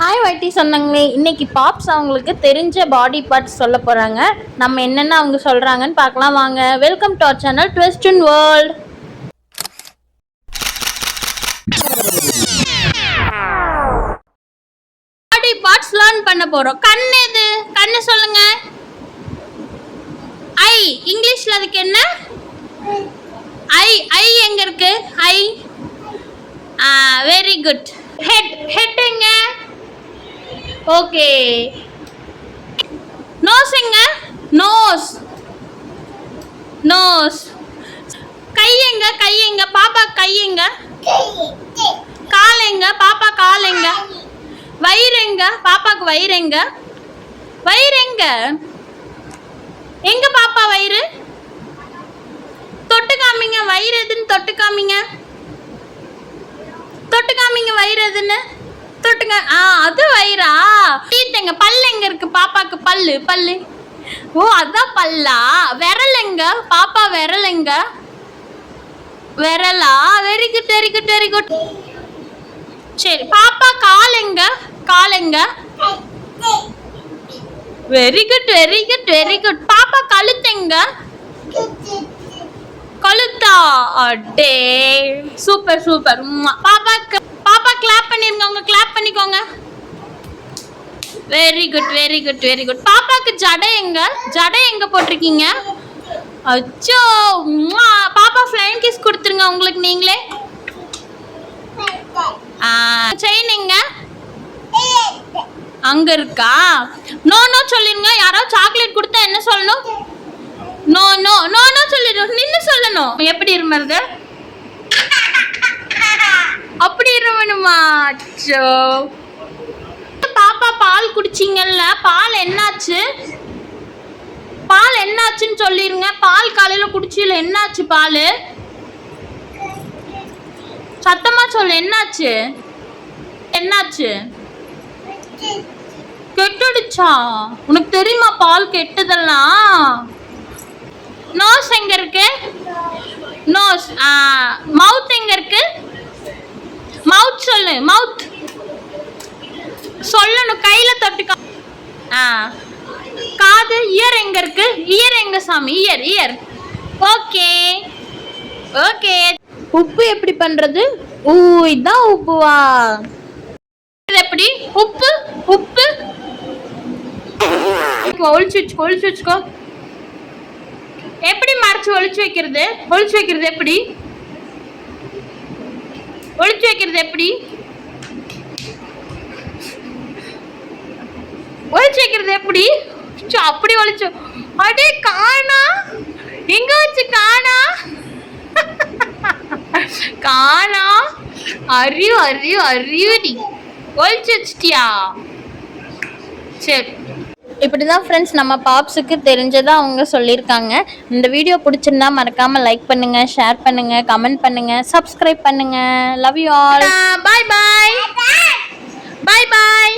Hi வைட்டி சொன்னாங்களே, இன்னைக்கு பாப்ஸ் அவங்களுக்கு தெரிஞ்ச பாடி பார்ட்ஸ் சொல்ல போகிறாங்க. நம்ம என்னென்ன அவங்க சொல்கிறாங்கன்னு பார்க்கலாம் வாங்க. Welcome to our channel twist in world. Body parts learn பண்ண போகிறோம். கண்ணு எது? கண்ணு சொல்லுங்க. ஐ இங்கிலீஷில் அதுக்கு என்ன? ஐ ஐ எங்க இருக்கு? Eye very good. Head head எங்க? ஓகே. நோஸ் எங்க? Nose nose. கை எங்க? கை எங்க? பாப்பா கை எங்க? கால் எங்க? பாப்பா கால் எங்க? வயிறு எங்க? பாப்பாக்கு வயிறு எங்க? வயிறு எங்க? எங்க பாப்பா வயிறு? தொட்டு காமிங்க. வயிறு எதுன்னு தொட்டு காமிங்க. தொட்டு காமிங்க வயிறு எதுன்னு. தொட்டுங்க. அது வயிறா? டீத் எங்க? பல்லு எங்க இருக்கு பாப்பாக்கு? பல்லு பல்லு. ஓ அதான் பல்லா. விரல் எங்க? பாப்பா விரல் எங்க? விரலா? Very good very good very good. சரி பாப்பா கால் எங்க? கால் எங்க? Very good very good very good. பாப்பா கழுத்து எங்க? கழுத்தா? அடே சூப்பர் சூப்பர். பாப்பா கிளாப் பண்ணிருங்க. உங்க கிளாப் பண்ணிக்கோங்க. Very good very good very good. பாப்பாக்கு ஜடை எங்க? ஜடை எங்க போட்டிருக்கீங்க? அச்சோ. பாப்பா ஃப்ளைங் கிஸ் கொடுத்துருங்க உங்களுக்கு நீங்களே. செயின் எங்க? அங்க இருக்கா? நோ நோ சொல்லிருங்க. யாராவது சாக்லேட் கொடுத்தா என்ன சொல்லணும்? நோ நோ நோ நோ சொல்லிடணும். நின்னு சொல்லணும். எப்படி இருமருது? அப்படி இருமணுமா? அச்சோ. பாப்பா பால் குடிச்சிங்கல்ல, பால் என்னாச்சு? பால் என்னாச்சுன்னு சொல்லிருங்க. பால் காலையில குடிச்சில என்னாச்சு? பால் சத்தமா சொல்லு. என்னாச்சு? என்னாச்சு? கெட்டுடுச்சா? உனக்கு தெரியுமா பால் கெட்டதெல்லாம்? நோஸ் எங்க இருக்கு? நோஸ். மவுத் எங்க இருக்கு? மவுத் சொல்லு. மவுத் சொல்லணும். கையில தொட்டுக்க. காது. இயர் எங்க இருக்கு? இயர் எங்க சாமி? Year year. Okay okay. உப்பு எப்படி பண்றது? இதான் உப்புவா? எப்படி உப்பு? உப்பு ஒளிச்சு வச்சுக்கோ. ஒளிச்சு வச்சுக்கோ. எப்படி மறைச்சு ஒளிச்சு வைக்கிறது? ஒளிச்சு வைக்கிறது எப்படி? ஒளிச்சு வைக்கிறது எப்படி? ஒளிச்சு வைக்கிறது எப்படி? அப்படி ஒளிச்சு. அடே காணா. எங்க வச்சு காணா? காணா. அறிவு அறிவு அறிவுடி. ஒளிச்சு வச்சிட்டியா? சரி. இப்படி தான் ஃப்ரெண்ட்ஸ் நம்ம பாப்ஸுக்கு தெரிஞ்சதை அவங்க சொல்லியிருக்காங்க. இந்த வீடியோ பிடிச்சிருந்தா மறக்காமல் லைக் பண்ணுங்கள், ஷேர் பண்ணுங்கள், கமெண்ட் பண்ணுங்கள், சப்ஸ்கிரைப் பண்ணுங்கள். Love you all. Bye bye. Bye bye.